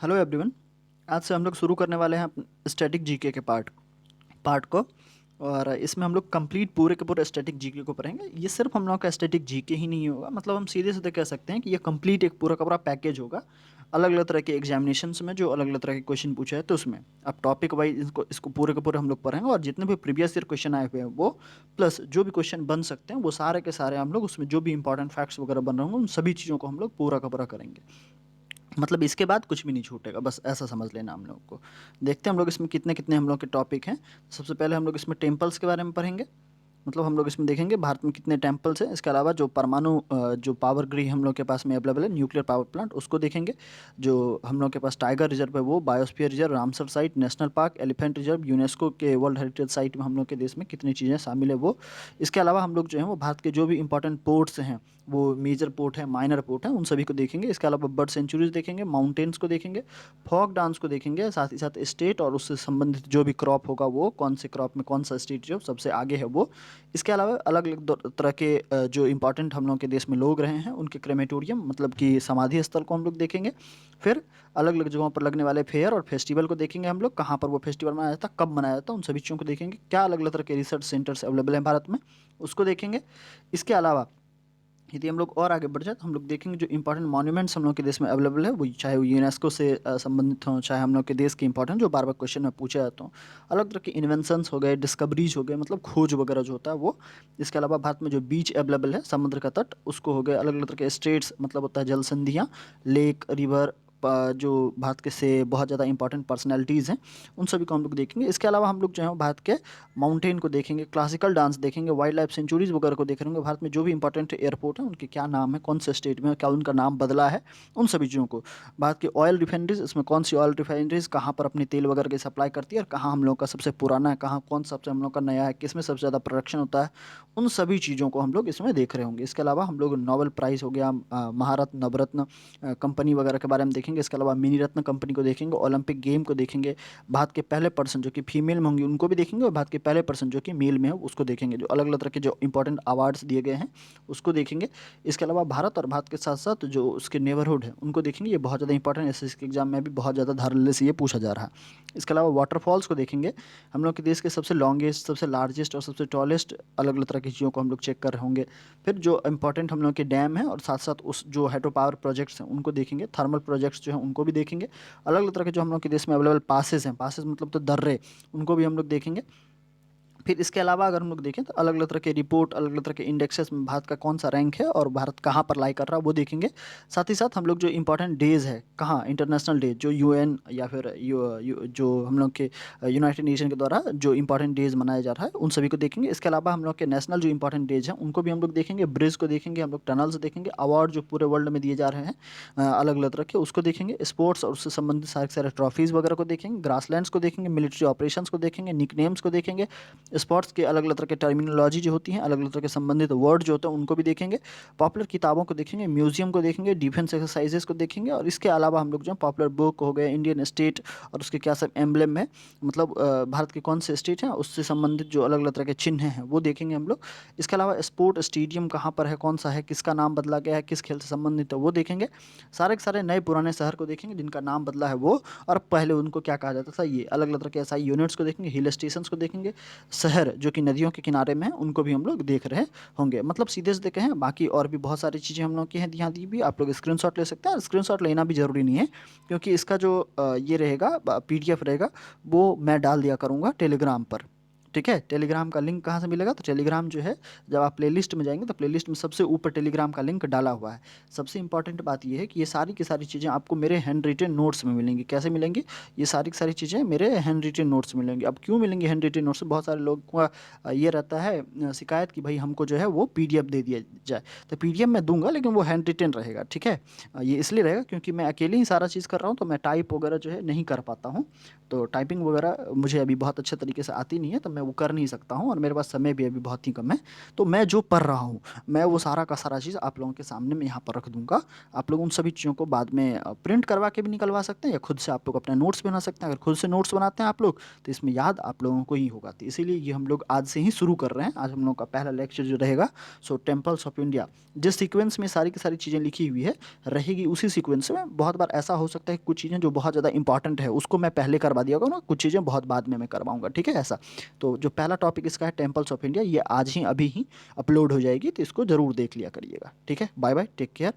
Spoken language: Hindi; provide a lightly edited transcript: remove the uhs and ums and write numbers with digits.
Hello everyone. आज से हम लोग शुरू करने वाले हैं स्टैटिक जीके के पार्ट को। और इसमें हम लोग कंप्लीट पूरे के पूरे स्टैटिक जीके को पढ़ेंगे। ये सिर्फ हम लोग का स्टैटिक जीके ही नहीं होगा, मतलब हम सीधे सीधे कह सकते हैं कि ये कंप्लीट एक पूरा का पूरा पैकेज होगा। अलग अलग तरह के एग्जामिनेशंस में जो अलग अलग तरह के क्वेश्चन पूछे हैं तो उसमें अब टॉपिक वाइज इसको पूरे के पूरे हम लोग पढ़ेंगे। और जितने भी प्रीवियस ईयर क्वेश्चन आए हुए हैं वो प्लस जो भी क्वेश्चन बन सकते हैं वो सारे के सारे हम लोग उसमें जो भी इंपॉर्टेंट फैक्ट्स वगैरह बन रहे होंगे उन सभी चीज़ों को हम लोग पूरा का पूरा करेंगे। मतलब इसके बाद कुछ भी नहीं छूटेगा, बस ऐसा समझ लेना हम लोग को। देखते हैं हम लोग इसमें कितने कितने हम लोग के टॉपिक हैं। सबसे पहले हम लोग इसमें टेम्पल्स के बारे में पढ़ेंगे। मतलब हम लोग इसमें देखेंगे भारत में कितने टेम्पल्स हैं। इसके अलावा जो परमाणु जो पावर ग्रिड हम लोग के पास में अवेलेबल है, न्यूक्लियर पावर प्लांट, उसको देखेंगे। जो हम लोग के पास टाइगर रिजर्व है वो, biosphere reserve, Ramsar site, national park, elephant reserve, UNESCO के वर्ल्ड हेरिटेज साइट में हम लोग के देश में कितनी चीज़ें शामिल है वो। इसके अलावा हम लोग जो है वो भारत के जो भी इंपॉर्टेंट पोर्ट्स हैं, वो मेजर पोर्ट है, माइनर पोर्ट है, उन सभी को देखेंगे। इसके अलावा बर्ड सेंचुरीज देखेंगे, माउंटेन्स को देखेंगे, फोक डांस को देखेंगे, साथ ही साथ स्टेट और उससे संबंधित जो भी क्रॉप होगा वो कौन से क्रॉप में कौन सा स्टेट जो सबसे आगे है वो। इसके अलावा अलग अलग तरह के जो इंपॉर्टेंट हम लोग के देश में लोग रहे हैं उनके क्रेमेटोरियम मतलब कि समाधि स्थल को हम लोग देखेंगे। फिर अलग अलग जगहों पर लगने वाले फेयर और फेस्टिवल को देखेंगे हम लोग, कहाँ पर वो फेस्टिवल मनाया जाता है, कब मनाया जाता है, उन सभी चीज़ों को देखेंगे। क्या अलग अलग तरह के रिसर्च सेंटर्स अवेलेबल हैं भारत में, उसको देखेंगे। इसके अलावा यदि हम लोग और आगे बढ़ जाए तो हम लोग देखेंगे जो इंपॉर्टेंट मॉन्यूमेंट्स हम लोग के देश में अवेलेबल है, वो चाहे वो यूनेस्को से संबंधित हों, चाहे हम लोग के देश के इंपॉर्टेंट जो बार बार क्वेश्चन में पूछे जाते हों। अलग तरह के इन्वेंशंस हो गए, डिस्कवरीज हो गए, मतलब खोज वगैरह जो होता है वो। इसके अलावा भारत में जो बीच अवेलेबल है, समुद्र का तट, उसको हो गए। अलग अलग तरह के स्टेट्स मतलब होता है जल संधियाँ, लेक, रिवर, जो भारत के से बहुत ज़्यादा इंपॉर्टेंट पर्सनैलिटीज़ हैं उन सभी को हम लोग देखेंगे। इसके अलावा हम लोग जो है वो भारत के माउंटेन को देखेंगे, क्लासिकल डांस देखेंगे, वाइल्ड लाइफ सेंचुरीज वगैरह को देखेंगे। भारत में जो भी इंपॉर्टेंट एयरपोर्ट हैं उनके क्या नाम है, कौन से स्टेट में क्या उनका नाम बदला है, उन सभी चीज़ों को। भारत की ऑयल रिफाइनरीज, इसमें कौन सी ऑयल रिफाइनरीज कहाँ पर अपनी तेल वगैरह की सप्लाई करती है और कहाँ हम लोग का सबसे पुराना है, कहाँ कौन सबसे हम लोग का नया है, किस में सबसे ज़्यादा प्रोडक्शन होता है, उन सभी चीज़ों को हम लोग इसमें देख रहे होंगे। इसके अलावा हम लोग नोबेल प्राइज़ हो गया, महारत्न, नवरत्न कंपनी वगैरह के बारे में देखेंगे। इसके अलावा मिनी रत्न कंपनी को देखेंगे, ओलंपिक गेम को देखेंगे, भारत के पहले पर्सन जो कि फीमेल में होंगी उनको भी देखेंगे, और भारत के पहले पर्सन जो कि मेल में है उसको देखेंगे। जो अलग अलग तरह के जो इंपॉर्टेंट अवार्ड्स दिए गए हैं उसको देखेंगे। इसके अलावा भारत और भारत के साथ साथ जो उसके नेबरहुड है उनको देखेंगे। ये बहुत ज़्यादा इंपॉर्टेंट, एसएससी के एग्जाम में भी बहुत ज़्यादा धारल्य से ये पूछा जा रहा है। इसके अलावा वाटरफॉल्स को देखेंगे। हम लोग के देश के सबसे लॉन्गेस्ट, सबसे लार्जेस्ट और सबसे टॉलेस्ट अलग अलग तरह की चीज़ों को हम लोग चेक कर रहे होंगे। फिर जो इंपॉर्टेंट हम लोग के डैम है और साथ साथ उस जो हाइड्रो पावर प्रोजेक्ट्स हैं उनको देखेंगे। थर्मल प्रोजेक्ट्स जो हैं उनको भी देखेंगे। अलग अलग तरह के जो हम लोग के देश में अवेलेबल पासेस हैं, पासेस मतलब तो दर्रे, उनको भी हम लोग देखेंगे। फिर इसके अलावा अगर हम लोग देखें तो अलग अलग तरह के रिपोर्ट, अलग अलग तरह के इंडेक्सेस में भारत का कौन सा रैंक है और भारत कहाँ पर लाई कर रहा है वो देखेंगे। साथ ही साथ हम लोग जो इंपॉर्टेंट डेज़ है, कहाँ इंटरनेशनल डे जो यूएन या फिर जो हम लोग के यूनाइटेड नेशन के द्वारा जो इंपॉर्टेंट डेज़ मनाया जा रहा है उन सभी को देखेंगे। इसके अलावा हम लोग के नेशनल जो इंपॉर्टेंट डेज हैं उनको भी हम लोग देखेंगे। ब्रिज को देखेंगे, हम लोग टनल्स देखेंगे, अवार्ड जो पूरे वर्ल्ड में दिए जा रहे हैं अलग अलग तरह के उसको देखेंगे। स्पोर्ट्स और उससे संबंधित सारे सारे ट्रॉफीज़ वगैरह को देखेंगे। ग्रासलैंड्स को देखेंगे, मिलिट्री ऑपरेशंस को देखेंगे, निक नेम्स को देखेंगे, स्पोर्ट्स के अलग अलग तरह के टर्मिनोलॉजी जो होती हैं, अलग अलग तरह के संबंधित वर्ड जो होते हैं उनको भी देखेंगे। पॉपुलर किताबों को देखेंगे, म्यूजियम को देखेंगे, डिफेंस एक्सरसाइजेस को देखेंगे। और इसके अलावा हम लोग जो पॉपुलर बुक हो गए, इंडियन स्टेट और उसके क्या सब एम्बलम है, मतलब भारत के कौन से स्टेट हैं उससे संबंधित जो अलग अलग तरह के चिन्ह हैं वो देखेंगे हम लोग। इसके अलावा स्पोर्ट स्टेडियम कहाँ पर है, कौन सा है, किसका नाम बदला गया है, किस खेल से संबंधित है वो देखेंगे। सारे के सारे नए पुराने शहर को देखेंगे जिनका नाम बदला है वो, और पहले उनको क्या कहा जाता था ये। अलग अलग तरह के एसआई यूनिट्स को देखेंगे, हिल स्टेशंस को देखेंगे, शहर जो कि नदियों के किनारे में है उनको भी हम लोग देख रहे होंगे। मतलब सीधे सीधे कहें, बाकी और भी बहुत सारी चीज़ें हम लोग की हैं यहाँ दी भी, आप लोग स्क्रीनशॉट ले सकते हैं। और स्क्रीनशॉट लेना भी ज़रूरी नहीं है क्योंकि इसका जो ये रहेगा पीडीएफ रहेगा वो मैं डाल दिया करूँगा टेलीग्राम पर। ठीक है, टेलीग्राम का लिंक कहाँ से मिलेगा, तो टेलीग्राम जो है जब आप प्लेलिस्ट में जाएंगे तो प्लेलिस्ट में सबसे ऊपर टेलीग्राम का लिंक डाला हुआ है। सबसे इंपॉर्टेंट बात ये है कि ये सारी की सारी चीज़ें आपको मेरे हैंड रिटेन नोट्स में मिलेंगी। कैसे मिलेंगी, ये सारी की सारी चीज़ें मेरे हैंड रिटेन नोट्स में मिलेंगी। अब क्यों मिलेंगी हैंड रिटेन नोट्स, बहुत सारे लोगों का ये रहता है शिकायत कि भाई हमको जो है वो पीडीएफ दे दिया जाए। तो पीडीएफ मैं दूंगा लेकिन वो हैंड रिटेन रहेगा। ठीक है, ये इसलिए रहेगा क्योंकि मैं अकेले ही सारा चीज़ कर रहा हूँ तो मैं टाइप वगैरह जो है नहीं कर पाता हूँ। तो टाइपिंग वगैरह मुझे अभी बहुत अच्छे तरीके से आती नहीं है, तो मैं वो कर नहीं सकता हूँ और मेरे पास समय भी अभी बहुत ही कम है। तो मैं जो पढ़ रहा हूँ, मैं वो सारा का सारा चीज़ आप लोगों के सामने मैं यहाँ पर रख दूँगा। आप लोग उन सभी चीज़ों को बाद में प्रिंट करवा के भी निकलवा सकते हैं या खुद से आप लोग अपने नोट्स बना सकते हैं। अगर खुद से नोट्स बनाते हैं आप लोग तो इसमें याद आप लोगों को ही होगा। तो इसीलिए ये हम लोग आज से ही शुरू कर रहे हैं। आज हम लोग का पहला लेक्चर जो रहेगा सो टेम्पल्स ऑफ इंडिया, जिस सीक्वेंस में सारी की सारी चीज़ें लिखी हुई है रहेगी उसी सीक्वेंस में। बहुत बार ऐसा हो सकता है कि कुछ चीज़ें जो बहुत ज़्यादा इंपॉर्टेंट है उसको मैं पहले करवा दिया होगा ना, कुछ चीज़ें बहुत बाद में मैं करवाऊंगा, ठीक है ऐसा। तो जो पहला टॉपिक इसका है टेम्पल्स ऑफ इंडिया, ये आज ही अभी ही अपलोड हो जाएगी, तो इसको ज़रूर देख लिया करिएगा, ठीक है। Bye bye, take care.